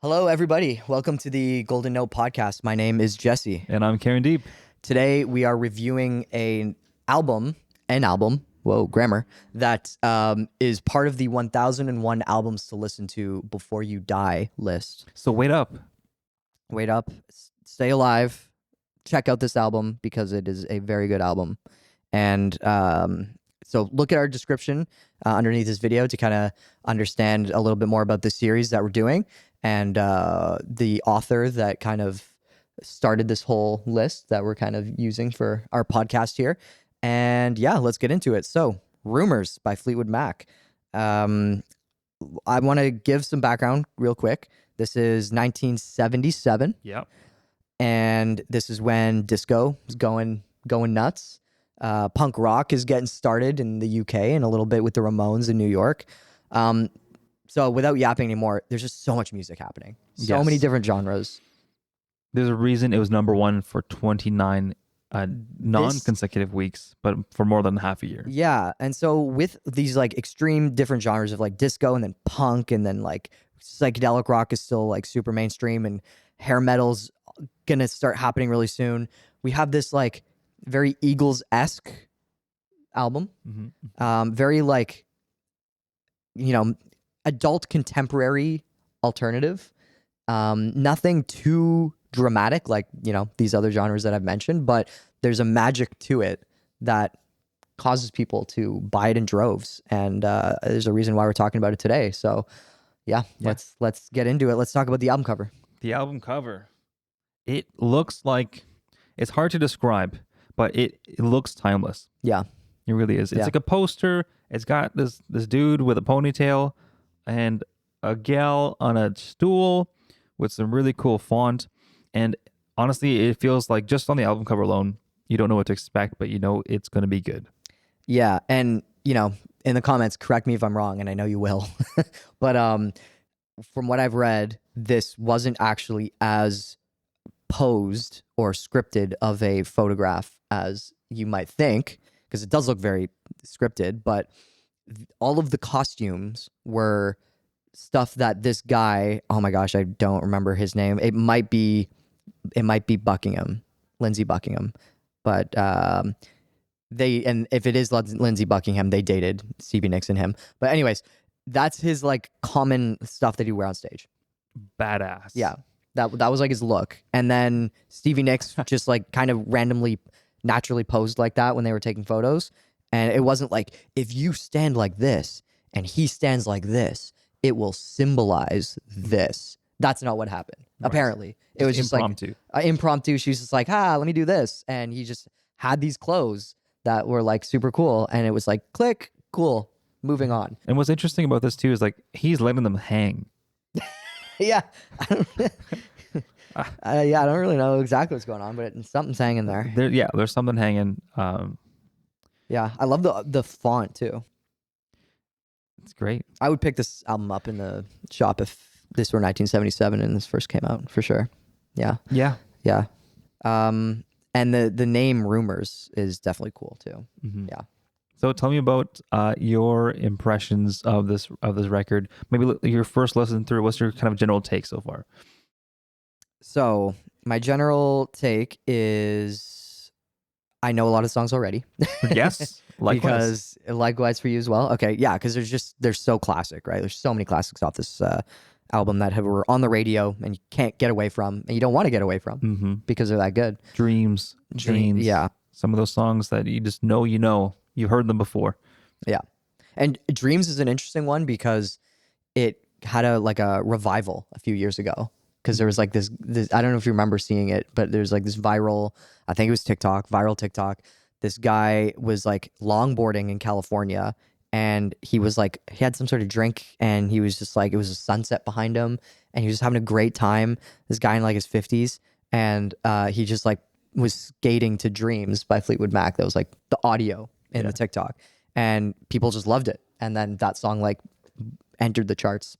Hello, everybody. Welcome to the Golden Note podcast. My name is Jesse. And I'm Karen Deep. Today, we are reviewing an album, grammar, that is part of the 1001 albums to listen to before you die list. So wait up. Wait up, stay alive, check out this album because it is a very good album. And so look at our description underneath this video to kind of understand a little bit more about the series that we're doing and the author that kind of started this whole list that we're kind of using for our podcast here. And yeah, let's get into it. So, Rumours by Fleetwood Mac. I want to give some background real quick. This is 1977. Yep. And this is when disco is going nuts. Punk rock is getting started in the UK and a little bit with the Ramones in New York. So without yapping anymore, there's just so much music happening. So many different genres. There's a reason it was number one for 29 non-consecutive weeks, but for more than half a year. Yeah. And so with these like extreme different genres of like disco and then punk and then like psychedelic rock is still like super mainstream and hair metal's gonna start happening really soon. We have this like very Eagles-esque album. Mm-hmm. Very like, adult contemporary alternative. Nothing too dramatic like, these other genres that I've mentioned, but there's a magic to it that causes people to buy it in droves. And there's a reason why we're talking about it today. So yeah. Let's get into it. Let's talk about the album cover. The album cover. It looks like, it's hard to describe, but it looks timeless. Yeah. It really is. It's like a poster. It's got this dude with a ponytail and a gal on a stool with some really cool font. And honestly, it feels like just on the album cover alone, you don't know what to expect, but you know it's going to be good. Yeah. And, in the comments, correct me if I'm wrong, and I know you will. But from what I've read, this wasn't actually as posed or scripted of a photograph as you might think, because it does look very scripted, but all of the costumes were stuff that this guy, oh my gosh, I don't remember his name. It might be Buckingham, Lindsey Buckingham, but and if it is Lindsey Buckingham, they dated Stevie Nicks and him. But anyways, that's his like common stuff that he wear on stage. Badass. Yeah. That was like his look. And then Stevie Nicks just like kind of randomly, naturally posed like that when they were taking photos. And it wasn't like, if you stand like this and he stands like this, it will symbolize this. That's not what happened. Right. Apparently. It was just impromptu. Like impromptu. She's just like, let me do this. And he just had these clothes that were like super cool. And it was like, click, cool, moving on. And what's interesting about this too is like, he's letting them hang. Yeah. I don't really know exactly what's going on, but something's hanging there. There's something hanging. Yeah, I love the font too. It's great. I would pick this album up in the shop if this were 1977 and this first came out, for sure. Yeah. Yeah. And the name Rumours is definitely cool too. Mm-hmm. Yeah. So tell me about your impressions of this record. Maybe your first listen through. What's your kind of general take so far? So my general take is I know a lot of songs already. Yes, likewise. Because likewise for you as well. Okay, yeah, because they're so classic, right? There's so many classics off this album that were on the radio and you can't get away from, and you don't want to get away from because they're that good. Dreams, Chains. Yeah. Some of those songs that you just know, you've heard them before. Yeah. And Dreams is an interesting one because it had a revival a few years ago. Because there was like this, I don't know if you remember seeing it, but there's like this viral, I think it was viral TikTok. This guy was like longboarding in California and he was like, he had some sort of drink and he was just like, it was a sunset behind him and he was just having a great time. This guy in like his 50s and he just like was skating to Dreams by Fleetwood Mac. That was like the audio in the TikTok and people just loved it. And then that song like entered the charts.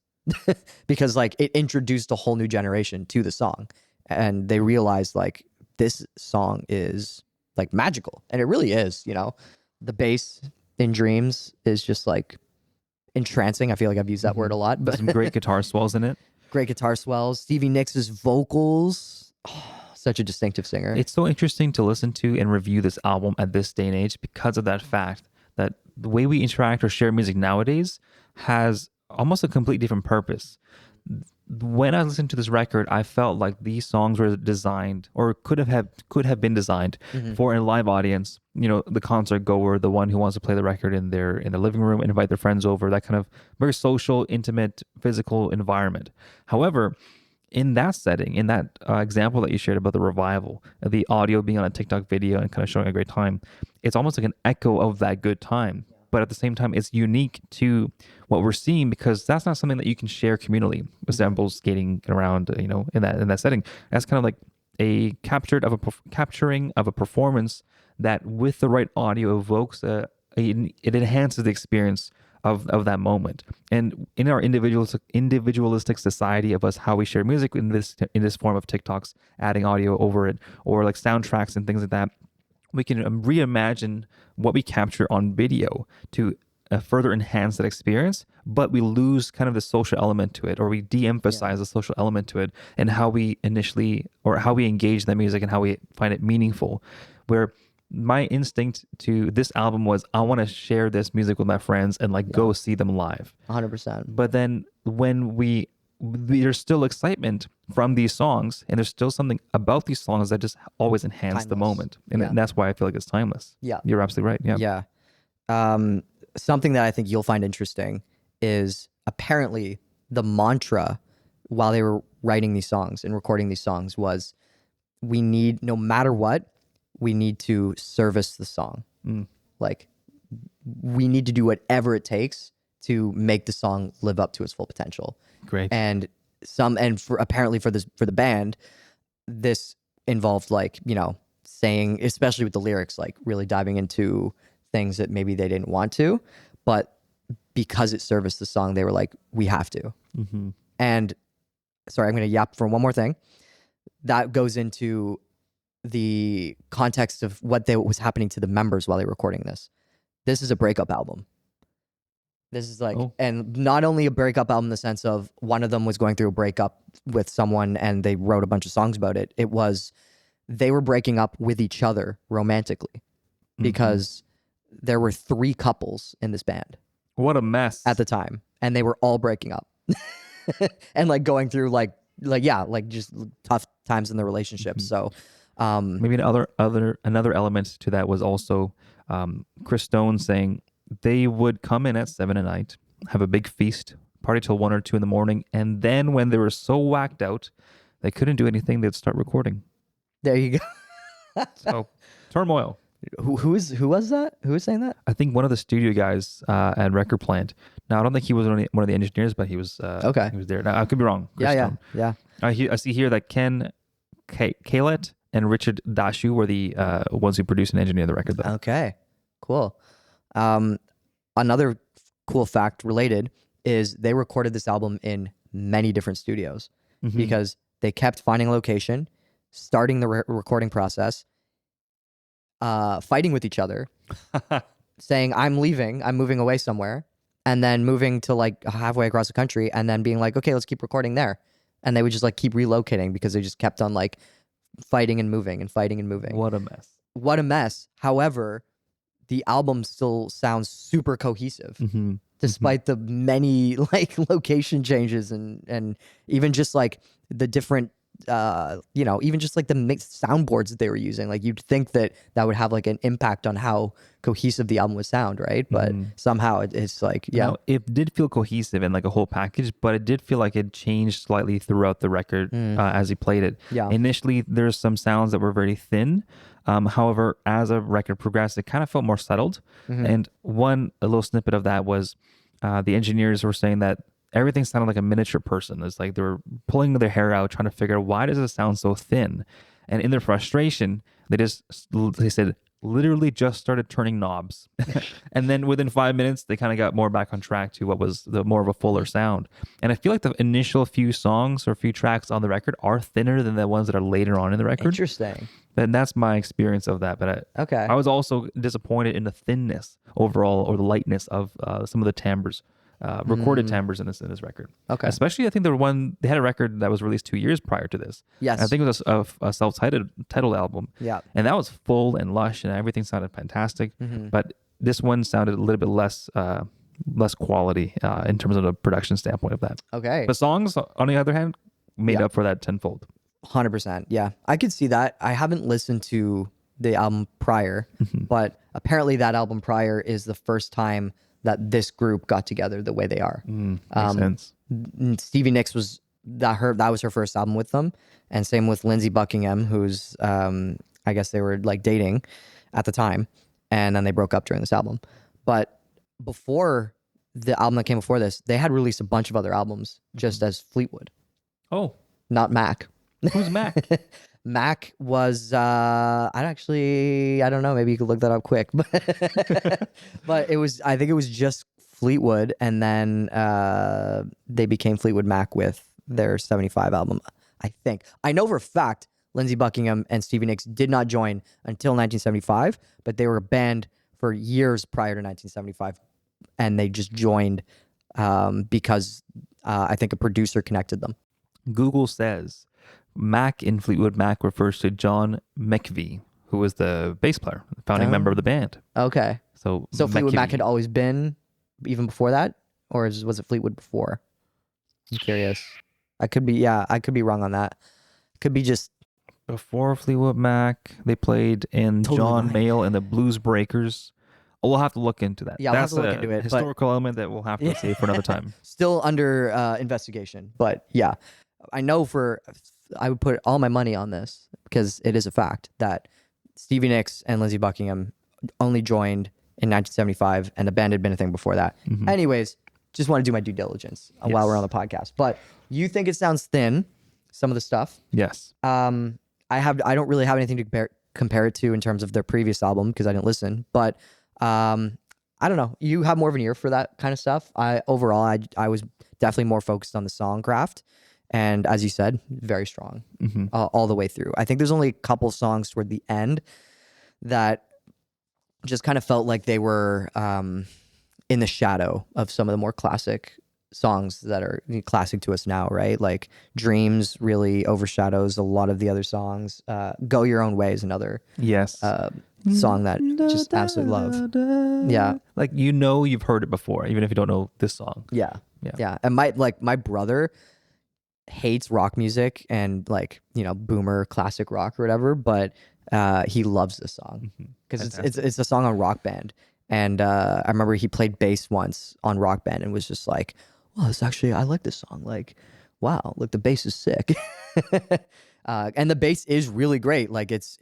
Because like it introduced a whole new generation to the song and they realized like this song is like magical, and it really is. The bass in Dreams is just like entrancing. I feel like I've used that word a lot, but some great guitar swells in it. Great guitar swells. Stevie Nicks' vocals. Oh, such a distinctive singer. It's so interesting to listen to and review this album at this day and age because of that fact that the way we interact or share music nowadays has almost a complete different purpose. When I listened to this record, I felt like these songs were designed or could have been designed for a live audience. You know, the concert goer, the one who wants to play the record in their living room and invite their friends over, that kind of very social, intimate, physical environment. However, in that setting, in that example that you shared about the revival, the audio being on a TikTok video and kind of showing a great time, it's almost like an echo of that good time. But at the same time, it's unique to what we're seeing because that's not something that you can share communally. Examples skating around, you know, in that setting. That's kind of like a capturing of a performance that, with the right audio, evokes it enhances the experience of that moment. And in our individualistic society of us, how we share music in this form of TikToks, adding audio over it, or like soundtracks and things like that, we can reimagine what we capture on video to further enhance that experience, but we lose kind of the social element to it, or we de-emphasize the social element to it, and how we engage in that music and how we find it meaningful. Where my instinct to this album was, I want to share this music with my friends and like go see them live. 100%. But then when there's still excitement from these songs, and there's still something about these songs that just always enhance the moment. And that's why I feel like it's timeless. Yeah. You're absolutely right. Yeah. Yeah. Something that I think you'll find interesting is apparently the mantra while they were writing these songs and recording these songs was, we need, no matter what, we need to service the song. Like, we need to do whatever it takes to make the song live up to its full potential. Great. And apparently for the band, this involved, like, you know, saying, especially with the lyrics, like really diving into things that maybe they didn't want to, but because it serviced the song, they were like, we have to. And sorry, I'm going to yap for one more thing. That goes into the context of what was happening to the members while they were recording this. This is a breakup album. This is like, and not only a breakup album in the sense of one of them was going through a breakup with someone and they wrote a bunch of songs about it. It was, they were breaking up with each other romantically because there were 3 couples in this band. What a mess. At the time. And they were all breaking up and like going through like just tough times in the relationship. So, maybe another element to that was also Chris Stone saying they would come in at 7 at night, have a big feast, party till 1 or 2 in the morning, and then when they were so whacked out they couldn't do anything, they'd start recording. There you go. So turmoil. Who was that? Who was saying that? I think one of the studio guys at Record Plant. Now I don't think he was one of the engineers, but he was okay. He was there. Now I could be wrong. Chris Stone. Yeah. I see here that Ken Kalett and Richard Dashu were the ones who produced and engineered the record, though. Okay, cool. Another cool fact related is they recorded this album in many different studios because they kept finding a location, starting the recording process, fighting with each other, saying, I'm leaving, I'm moving away somewhere, and then moving to like halfway across the country and then being like, okay, let's keep recording there. And they would just like keep relocating because they just kept on like fighting and moving and fighting and moving. What a mess. What a mess. However, the album still sounds super cohesive despite the many like location changes and even just like the different even just like the mixed soundboards that they were using. Like you'd think that would have like an impact on how cohesive the album would sound, right? But somehow it's like, it did feel cohesive and like a whole package, but it did feel like it changed slightly throughout the record as he played it. Yeah. Initially, there's some sounds that were very thin. However, as a record progressed, it kind of felt more settled. And a little snippet of that was the engineers were saying that everything sounded like a miniature person. It's like they were pulling their hair out, trying to figure out why does it sound so thin? And in their frustration, they said, literally just started turning knobs. And then within 5 minutes, they kind of got more back on track to what was more of a fuller sound. And I feel like the initial few songs or few tracks on the record are thinner than the ones that are later on in the record. Interesting. And that's my experience of that. But I was also disappointed in the thinness overall, or the lightness of some of the timbres recorded timbres in this record. Okay. Especially, I think they had a record that was released 2 years prior to this. Yes. And I think it was a self-titled album. Yeah. And that was full and lush, and everything sounded fantastic. But this one sounded a little bit less quality in terms of the production standpoint of that. Okay. But songs, on the other hand, made up for that tenfold. 100%. Yeah. I could see that. I haven't listened to the album prior, but apparently that album prior is the first time that this group got together the way they are. Makes sense. Stevie Nicks was that was her first album with them, and same with Lindsey Buckingham, who's I guess they were like dating at the time, and then they broke up during this album. But before the album that came before this, they had released a bunch of other albums just as Fleetwood, Oh, not Mac. who's Mac? Mac was I don't know, maybe you could look that up quick, but I think it was just Fleetwood, and then they became Fleetwood Mac with their 75 album. I know for a fact Lindsey Buckingham and Stevie Nicks did not join until 1975, but they were a band for years prior to 1975, and they just joined because I think a producer connected them. Google says Mac in Fleetwood Mac refers to John McVie, who was the bass player, the founding member of the band. Okay. So Fleetwood Mac had always been even before that, or was it Fleetwood before? I'm curious. I could be wrong on that. Could be just before Fleetwood Mac. They played in John Mayall and the Blues Breakers. We'll have to look into that. Yeah, that's we'll have to look into it. Historical element that we'll have to save for another time. Still under investigation, but yeah, I know I would put all my money on this because it is a fact that Stevie Nicks and Lindsey Buckingham only joined in 1975, and the band had been a thing before that. Anyways, just want to do my due diligence while we're on the podcast. But you think it sounds thin, some of the stuff. Yes. I don't really have anything to compare it to in terms of their previous album because I didn't listen. But I don't know. You have more of an ear for that kind of stuff. I was definitely more focused on the song craft. And as you said, very strong all the way through. I think there's only a couple songs toward the end that just kind of felt like they were in the shadow of some of the more classic songs that are classic to us now, right? Like Dreams really overshadows a lot of the other songs. Go Your Own Way is another song that just absolutely love. Yeah. Like, you've heard it before, even if you don't know this song. Yeah. And my brother hates rock music and boomer classic rock or whatever, but he loves this song because it's a song on Rock Band. And I remember he played bass once on Rock Band and was just like, "Oh, I like this song. Like, wow, look, the bass is sick." And the bass is really great. Like it's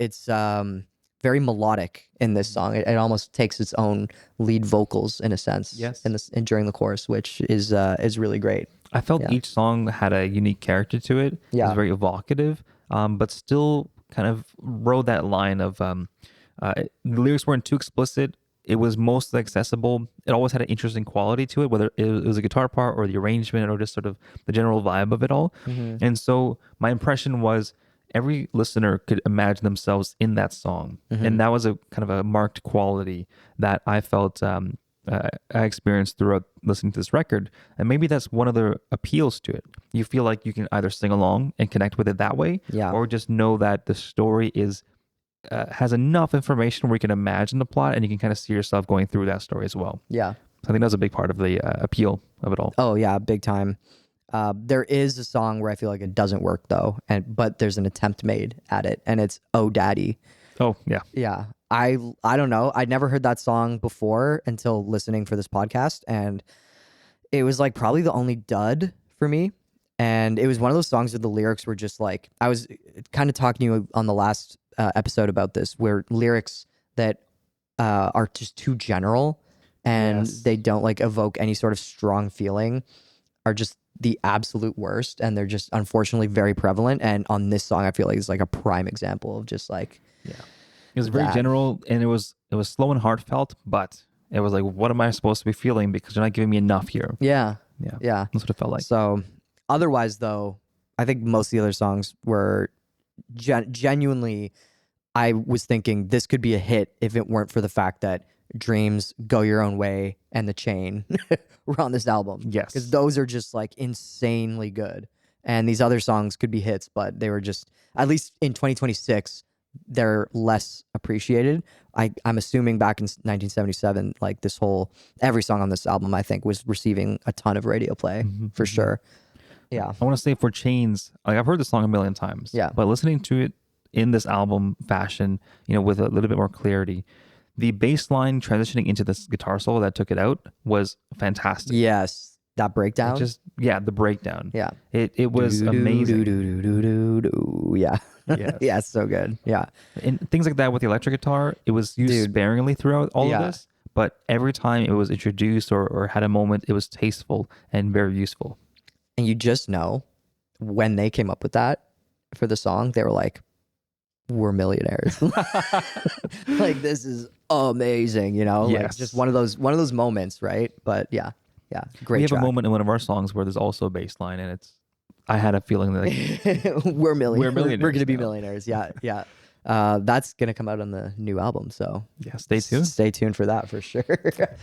very melodic in this song. It almost takes its own lead vocals in a sense. Yes. And during the chorus, which is really great. I felt each song had a unique character to it. Yeah. It was very evocative, but still kind of rode that line of the lyrics weren't too explicit. It was mostly accessible. It always had an interesting quality to it, whether it was a guitar part or the arrangement or just sort of the general vibe of it all. And so my impression was every listener could imagine themselves in that song. And that was a kind of a marked quality that I felt I experienced throughout listening to this record. And maybe that's one of the appeals to it. You feel like you can either sing along and connect with it that way, or just know that the story has enough information where you can imagine the plot and you can kind of see yourself going through that story as well. Yeah. So I think that's a big part of the appeal of it all. Oh yeah, big time. There is a song where I feel like it doesn't work though, but there's an attempt made at it, and it's "Oh Daddy." Oh yeah. Yeah. I don't know. I'd never heard that song before until listening for this podcast, and it was like probably the only dud for me. And it was one of those songs where the lyrics were just like, I was kind of talking to you on the last episode about this, where lyrics that are just too general and they don't like evoke any sort of strong feeling are just the absolute worst, and they're just unfortunately very prevalent. And on this song, I feel like it's like a prime example of just like, it was very general, and it was slow and heartfelt, but it was like, what am I supposed to be feeling? Because you're not giving me enough here. Yeah. That's what it felt like. So otherwise, though, I think most of the other songs were genuinely, I was thinking this could be a hit if it weren't for the fact that Dreams, Go Your Own Way, and The Chain were on this album. Yes. Because those are just like insanely good. And these other songs could be hits, but they were just, at least in 2026, they're less appreciated. I'm assuming back in 1977, like every song on this album, I think, was receiving a ton of radio play for sure. Yeah. I want to say for Chains, like I've heard the song a million times. Yeah. But listening to it in this album fashion, with a little bit more clarity, the bass line transitioning into this guitar solo that took it out was fantastic. Yes. That breakdown. The breakdown. Yeah. It was amazing. Yeah. Yes. Yeah, it's so good. Yeah. And things like that with the electric guitar, it was used sparingly throughout all of this, but every time it was introduced or had a moment, it was tasteful and very useful. And you just know when they came up with that for the song, they were like, we're millionaires. Like, this is amazing, like just one of those moments, right? But yeah, great. We have track. a moment in one of our songs where there's also a bass line, and I had a feeling that we're millionaires. We're gonna be now. millionaires. Yeah. That's gonna come out on the new album, so yeah, stay tuned. Stay tuned for that for sure.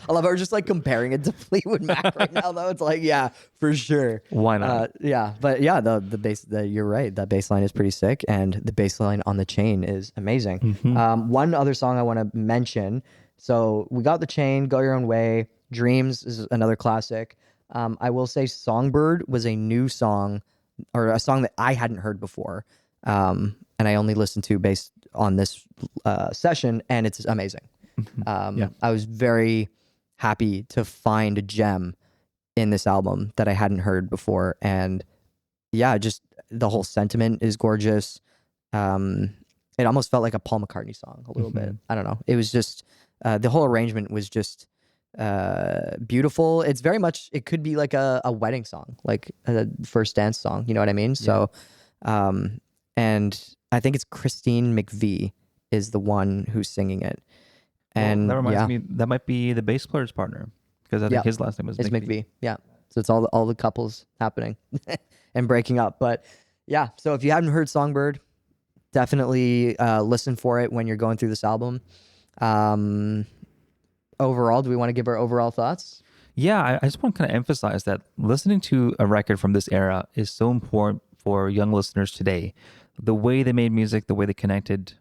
I love how we're just like comparing it to Fleetwood Mac right now, though. It's like, yeah, for sure. Why not? But yeah, the bass. You're right. That bass line is pretty sick, and the bass line on The Chain is amazing. One other song I want to mention. So we got The Chain, Go Your Own Way. Dreams is another classic. I will say Songbird was a new song, or a song that I hadn't heard before. And I only listened to based on this session, and it's amazing. I was very happy to find a gem in this album that I hadn't heard before, and yeah, just the whole sentiment is gorgeous. It almost felt like a Paul McCartney song a little bit. I don't know. It was just the whole arrangement was just beautiful. It's very much, it could be like a wedding song, like a first dance song. You know what I mean? So, and I think it's Christine McVie is the one who's singing it. And that reminds me, that might be the bass player's partner, because I think his last name was McVie. Yeah. So it's all the couples happening and breaking up. But yeah, so if you haven't heard Songbird, definitely listen for it when you're going through this album. Overall, do we want to give our overall thoughts? Yeah, I just want to kind of emphasize that listening to a record from this era is so important for young listeners today. The way they made music, the way they connected,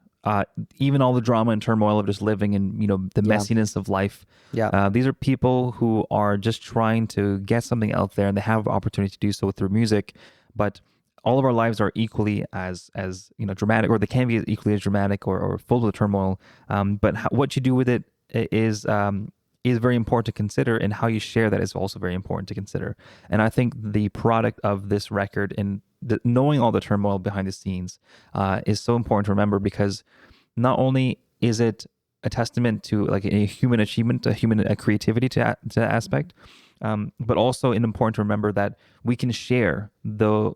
even all the drama and turmoil of just living and the messiness of life. Yeah, these are people who are just trying to get something out there, and they have opportunity to do so through music. But all of our lives are equally as dramatic, or they can be equally as dramatic or full of turmoil. But what you do with it is very important to consider, and how you share that is also very important to consider. And I think the product of this record and knowing all the turmoil behind the scenes is so important to remember, because not only is it a testament to like a human achievement, a human creativity to that aspect, but also important to remember that we can share the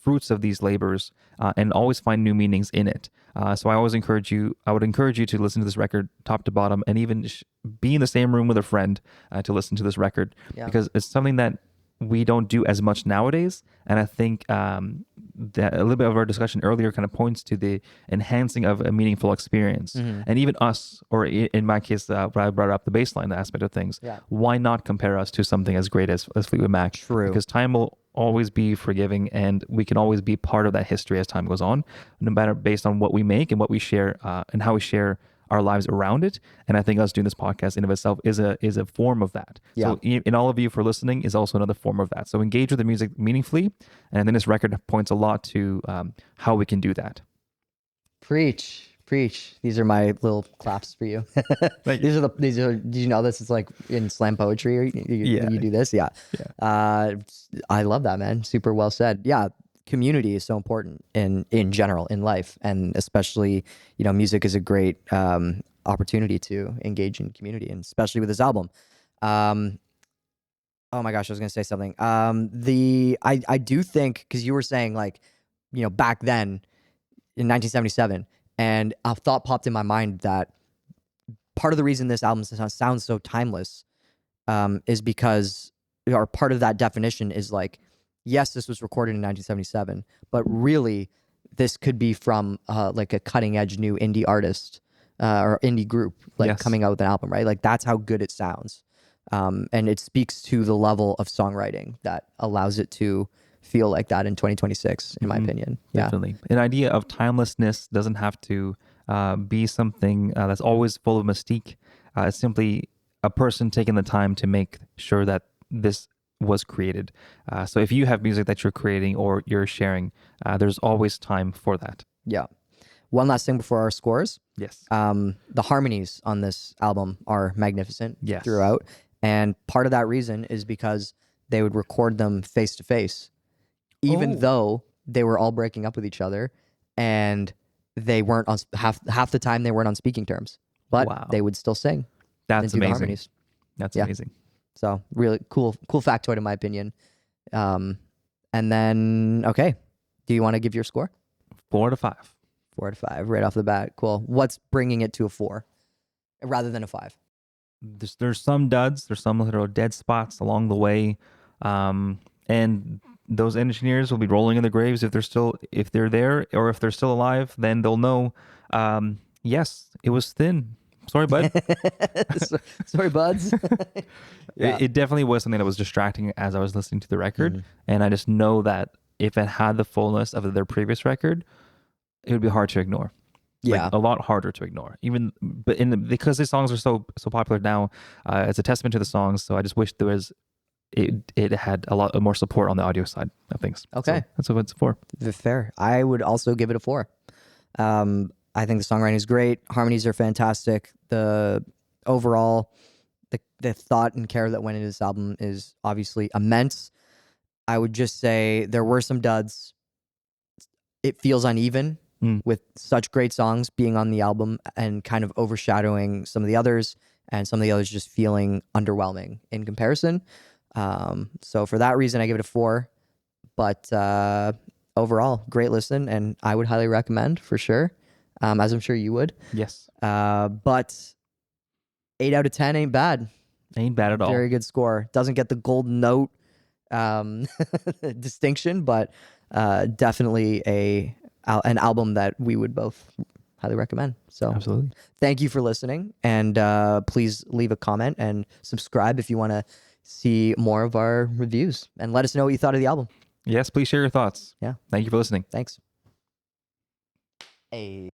fruits of these labors and always find new meanings in it. So I would encourage you to listen to this record top to bottom, and even be in the same room with a friend to listen to this record, because it's something that we don't do as much nowadays. And I think that a little bit of our discussion earlier kind of points to the enhancing of a meaningful experience. And even us, or in my case, where I brought up the baseline aspect of things, why not compare us to something as great as Fleetwood Mac? True. Because time will always be forgiving, and we can always be part of that history as time goes on, no matter based on what we make and what we share and how we share our lives around it. And I think us doing this podcast in of itself is a form of that. So in all of you for listening is also another form of that. So engage with the music meaningfully, and then this record points a lot to how we can do that. Preach. These are my little claps for you. These are. Did you know this is like in slam poetry? You do this, yeah. I love that, man. Super well said. Yeah. Community is so important in general in life, and especially music is a great opportunity to engage in community, and especially with this album. Oh my gosh, I was gonna say something. I do think, because you were saying like back then in 1977, and a thought popped in my mind that part of the reason this album sounds so timeless is because, or part of that definition is like, yes, this was recorded in 1977, but really this could be from like a cutting edge new indie artist or indie group like Yes. coming out with an album, right? Like that's how good it sounds. And it speaks to the level of songwriting that allows it to feel like that in 2026, in my opinion. Yeah. Definitely. An idea of timelessness doesn't have to be something that's always full of mystique. It's simply a person taking the time to make sure that this was created. So if you have music that you're creating or you're sharing, there's always time for that. Yeah. One last thing before our scores. Yes. The harmonies on this album are magnificent Yes. throughout. And part of that reason is because they would record them face to face, even though they were all breaking up with each other and they weren't on half the time they weren't on speaking terms, but Wow. they would still sing That's and do the amazing. harmonies. That's Yeah. amazing. So really cool factoid in my opinion. And then, okay. Do you want to give your score? 4 out of 5. 4 out of 5 right off the bat. Cool. What's bringing it to a 4 rather than a 5? There's some duds, there's some little dead spots along the way, and those engineers will be rolling in their graves if they're there, or if they're still alive. Then they'll know. Yes, it was thin. Sorry, bud. Sorry, buds. Yeah. It definitely was something that was distracting as I was listening to the record, Mhm. and I just know that if it had the fullness of their previous record, it would be hard to ignore. Yeah. Like a lot harder to ignore. Because these songs are so popular now, it's a testament to the songs. So I just wish there was it had a lot more support on the audio side of things. Okay. So that's what it's for. Fair. I would also give it a 4. I think the songwriting is great. Harmonies are fantastic. The overall, the thought and care that went into this album is obviously immense. I would just say there were some duds. It feels uneven with such great songs being on the album and kind of overshadowing some of the others, and some of the others just feeling underwhelming in comparison. So for that reason, I give it a 4. But overall, great listen, and I would highly recommend for sure, as I'm sure you would. Yes. But 8 out of 10 ain't bad. Ain't bad at all. Very good score. Doesn't get the gold note distinction, but definitely an album that we would both highly recommend. So Absolutely. thank you for listening, and please leave a comment and subscribe if you want to see more of our reviews, and let us know what you thought of the album. Yes, please share your thoughts. Yeah. Thank you for listening. Thanks. Hey.